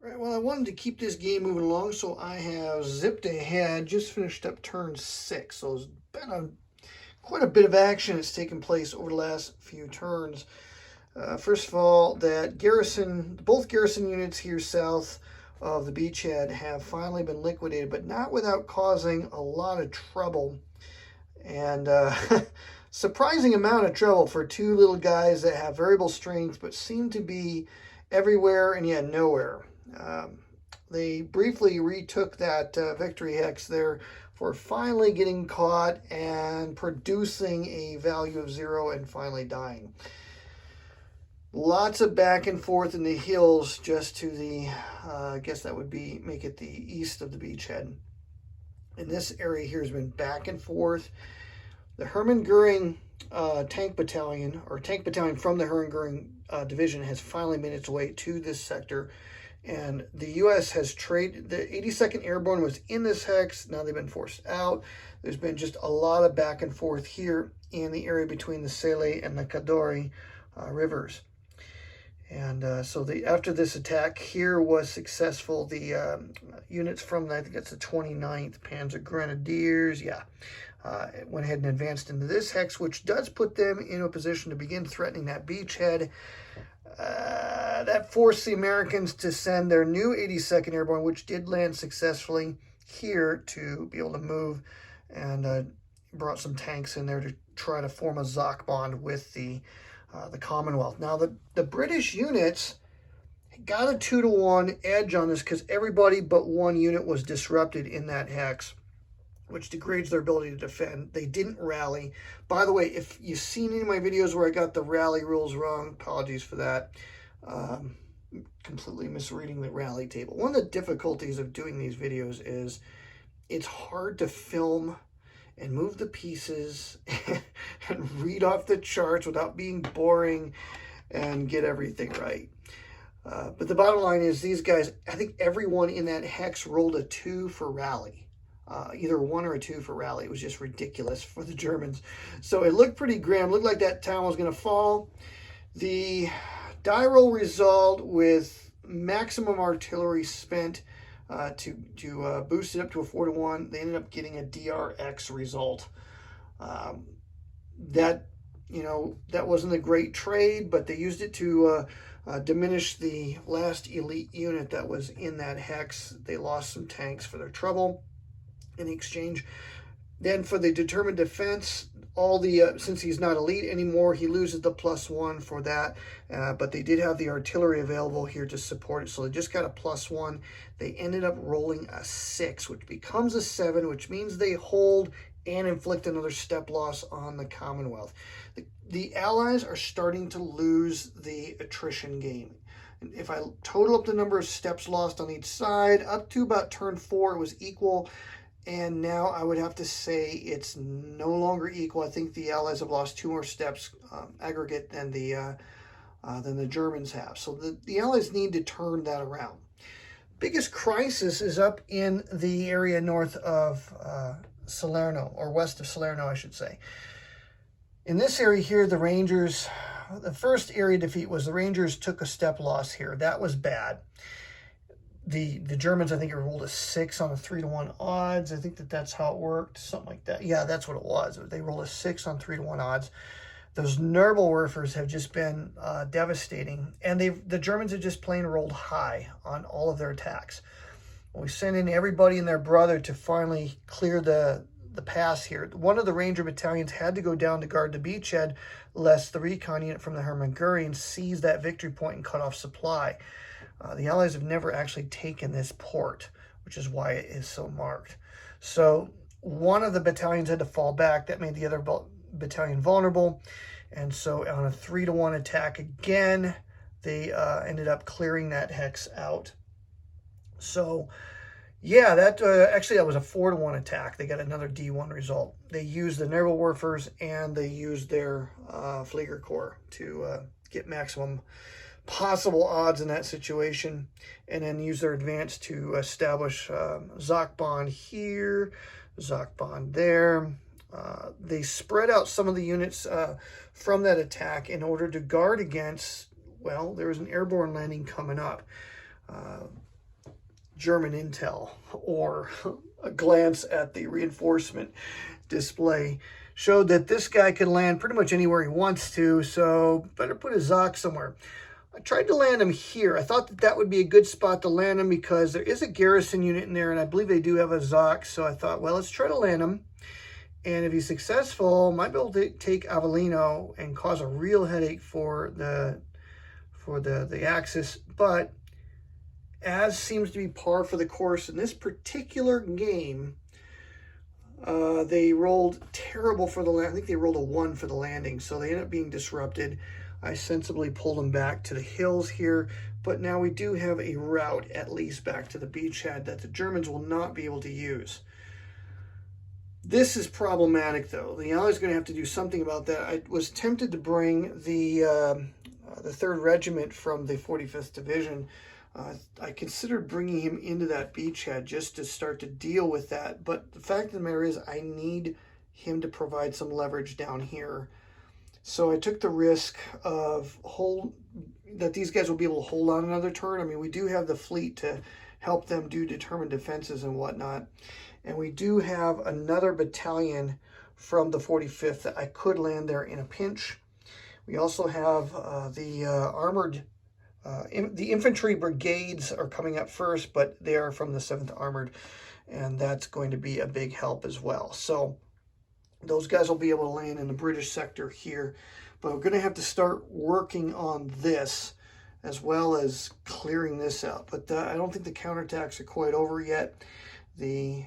Right, well, I wanted to keep this game moving along, so I have zipped ahead. Just finished up turn 6, so it's been quite a bit of action that's taken place over the last few turns. First of all, both garrison units here south of the beachhead have finally been liquidated, but not without causing a lot of trouble. And surprising amount of trouble for two little guys that have variable strength, but seem to be everywhere and yet nowhere. They briefly retook that victory hex there for finally getting caught and producing a value of 0 and finally dying. Lots of back and forth in the hills just to the, I guess that would make it the east of the beachhead. And this area here has been back and forth. The Hermann Goering tank battalion, or tank battalion from the Hermann Goering division, has finally made its way to this sector. And the U.S. has traded. The 82nd Airborne was in this hex. Now they've been forced out. There's been just a lot of back and forth here in the area between the Sele and the Cadore rivers. And so after this attack here was successful, the units from, I think that's the 29th Panzer Grenadiers, went ahead and advanced into this hex, which does put them in a position to begin threatening that beachhead. That forced the Americans to send their new 82nd Airborne, which did land successfully here, to be able to move, and brought some tanks in there to try to form a Zoc bond with the Commonwealth. Now, the British units got a 2-to-1 edge on this because everybody but one unit was disrupted in that hex, which degrades their ability to defend. They didn't rally. By the way, if you've seen any of my videos where I got the rally rules wrong, apologies for that. Completely misreading the rally table. One of the difficulties of doing these videos is it's hard to film and move the pieces and read off the charts without being boring and get everything right. But the bottom line is these guys, I think everyone in that hex rolled a 2 for rally. Either a 1 or a 2 for rally. It was just ridiculous for the Germans. So it looked pretty grim. Looked like that town was going to fall. The die roll resolved with maximum artillery spent to boost it up to a 4-to-1. They ended up getting a DRX result. That wasn't a great trade, but they used it to diminish the last elite unit that was in that hex. They lost some tanks for their trouble in exchange. Then for the determined defense, since he's not elite anymore, he loses the +1 for that, but they did have the artillery available here to support it, so they just got a +1. They ended up rolling a 6, which becomes a 7, which means they hold and inflict another step loss on the Commonwealth. The Allies are starting to lose the attrition game. If I total up the number of steps lost on each side, up to about turn 4, it was equal. And now I would have to say it's no longer equal. I think the Allies have lost 2 more steps aggregate than the Germans have. So the Allies need to turn that around. Biggest crisis is up in the area north of Salerno, or west of Salerno, I should say. In this area here, the Rangers, the first area defeat was the Rangers took a step loss here. That was bad. The Germans, I think, rolled a 6 on a 3-to-1 odds. I think that's how it worked, something like that. Yeah, that's what it was. They rolled a 6 on 3-to-1 odds. Those Nuremberg have just been devastating, and the Germans have just plain rolled high on all of their attacks. We sent in everybody and their brother to finally clear the pass here. One of the Ranger battalions had to go down to guard the beachhead, lest the recon unit from the Hermann Goering seize that victory point and cut off supply. The Allies have never actually taken this port, which is why it is so marked. So one of the battalions had to fall back. That made the other battalion vulnerable. And so on a 3-to-1 attack again, they ended up clearing that hex out. So yeah, actually that was a 4-to-1 attack. They got another D1 result. They used the Nebelwerfers and they used their Fliegerkorps to get maximum possible odds in that situation, and then use their advance to establish Zoc bond here, Zoc bond there. They spread out some of the units from that attack in order to guard against, well, there was an airborne landing coming up. German intel or a glance at the reinforcement display showed that this guy can land pretty much anywhere he wants to, so better put a Zoc somewhere. I tried to land him here. I thought that that would be a good spot to land him because there is a garrison unit in there, and I believe they do have a Zoc, so I thought, well, let's try to land him. And if he's successful, might be able to take Avellino and cause a real headache for the Axis. But as seems to be par for the course in this particular game, they rolled terrible for the land. I think they rolled a 1 for the landing, so they ended up being disrupted. I sensibly pulled them back to the hills here, but now we do have a route at least back to the beachhead that the Germans will not be able to use. This is problematic, though. The Allies are going to have to do something about that. I was tempted to bring the 3rd Regiment from the 45th Division. I considered bringing him into that beachhead just to start to deal with that. But the fact of the matter is I need him to provide some leverage down here. So I took the risk of that these guys will be able to hold on another turn. I mean, we do have the fleet to help them do determined defenses and whatnot. And we do have another battalion from the 45th that I could land there in a pinch. We also have the infantry brigades are coming up first, but they are from the 7th Armored, and that's going to be a big help as well. So those guys will be able to land in the British sector here, but we're going to have to start working on this as well as clearing this out. But I don't think the counterattacks are quite over yet. The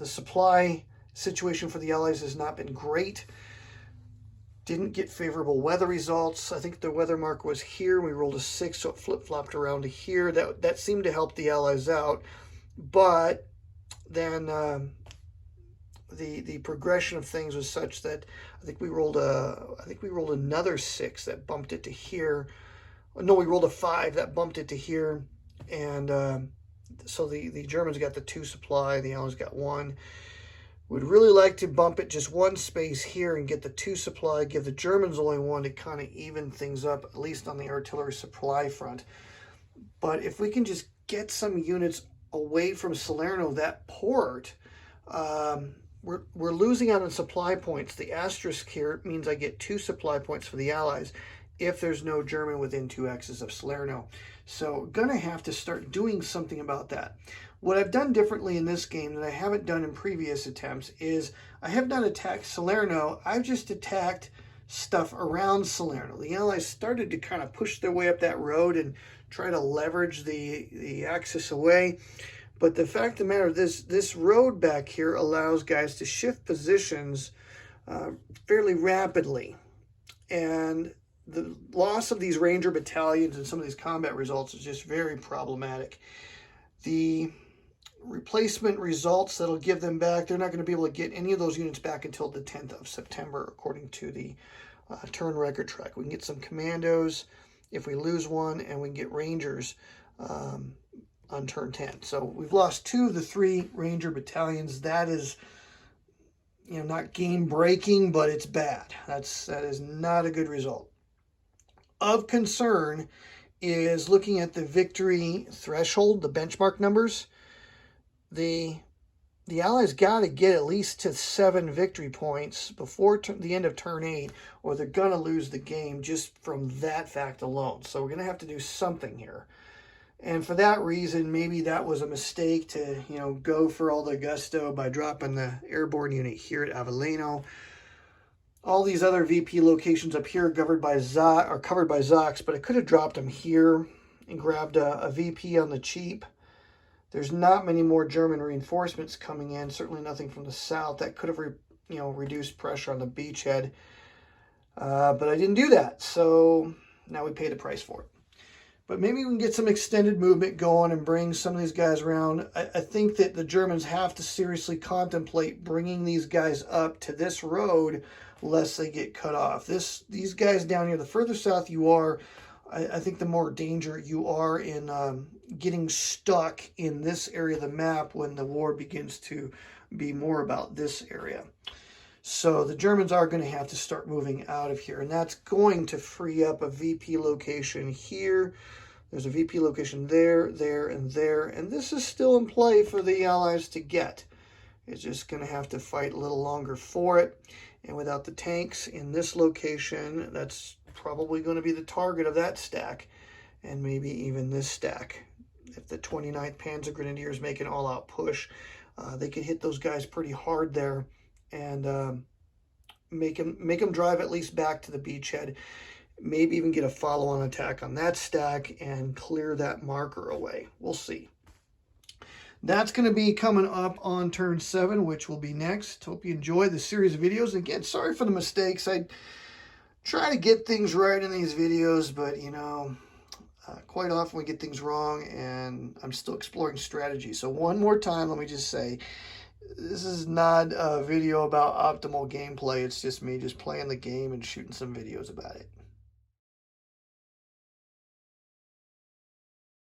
supply situation for the Allies has not been great. Didn't get favorable weather results. I think the weather mark was here. We rolled a 6, so it flip-flopped around to here. That seemed to help the Allies out. But then the progression of things was such that I think we rolled another 6 that bumped it to here. No, we rolled a 5 that bumped it to here, and so the Germans got the 2 supply, the Allies got 1. Would really like to bump it just 1 space here and get the 2 supply, give the Germans only 1 to kind of even things up, at least on the artillery supply front. But if we can just get some units away from Salerno, that port, we're losing out on supply points. The asterisk here means I get 2 supply points for the Allies if there's no German within 2 X's of Salerno. So gonna have to start doing something about that. What I've done differently in this game that I haven't done in previous attempts is I have not attacked Salerno, I've just attacked stuff around Salerno. The Allies started to kind of push their way up that road and try to leverage the Axis away. But the fact of the matter, this road back here allows guys to shift positions fairly rapidly. And the loss of these Ranger battalions and some of these combat results is just very problematic. The replacement results that'll give them back, they're not going to be able to get any of those units back until the 10th of September, according to the turn record track. We can get some commandos if we lose one, and we can get Rangers on turn 10. So we've lost 2 of the 3 Ranger battalions. That is, not game breaking, but it's bad. That is not a good result. Of concern is looking at the victory threshold, the benchmark numbers. The Allies got to get at least to 7 victory points before the end of turn 8, or they're going to lose the game just from that fact alone. So we're going to have to do something here. And for that reason, maybe that was a mistake to, go for all the gusto by dropping the airborne unit here at Avellino. All these other VP locations up here are covered by Zocs, but I could have dropped them here and grabbed a VP on the cheap. There's not many more German reinforcements coming in, certainly nothing from the south. That could have reduced pressure on the beachhead, but I didn't do that, so now we pay the price for it. But maybe we can get some extended movement going and bring some of these guys around. I think that the Germans have to seriously contemplate bringing these guys up to this road lest they get cut off. These guys down here, the further south you are, I think the more danger you are in getting stuck in this area of the map when the war begins to be more about this area. So the Germans are going to have to start moving out of here, and that's going to free up a VP location here. There's a VP location there, there, and there, and this is still in play for the Allies to get. It's just going to have to fight a little longer for it. And without the tanks in this location, that's probably going to be the target of that stack, and maybe even this stack. If the 29th Panzer Grenadiers make an all-out push, they could hit those guys pretty hard there and make them drive at least back to the beachhead. Maybe even get a follow-on attack on that stack and clear that marker away. We'll see. That's going to be coming up on turn 7, which will be next. Hope you enjoy the series of videos. Again, sorry for the mistakes. I try to get things right in these videos, but, you know, quite often we get things wrong, and I'm still exploring strategy. So one more time, let me just say, this is not a video about optimal gameplay. It's just me just playing the game and shooting some videos about it.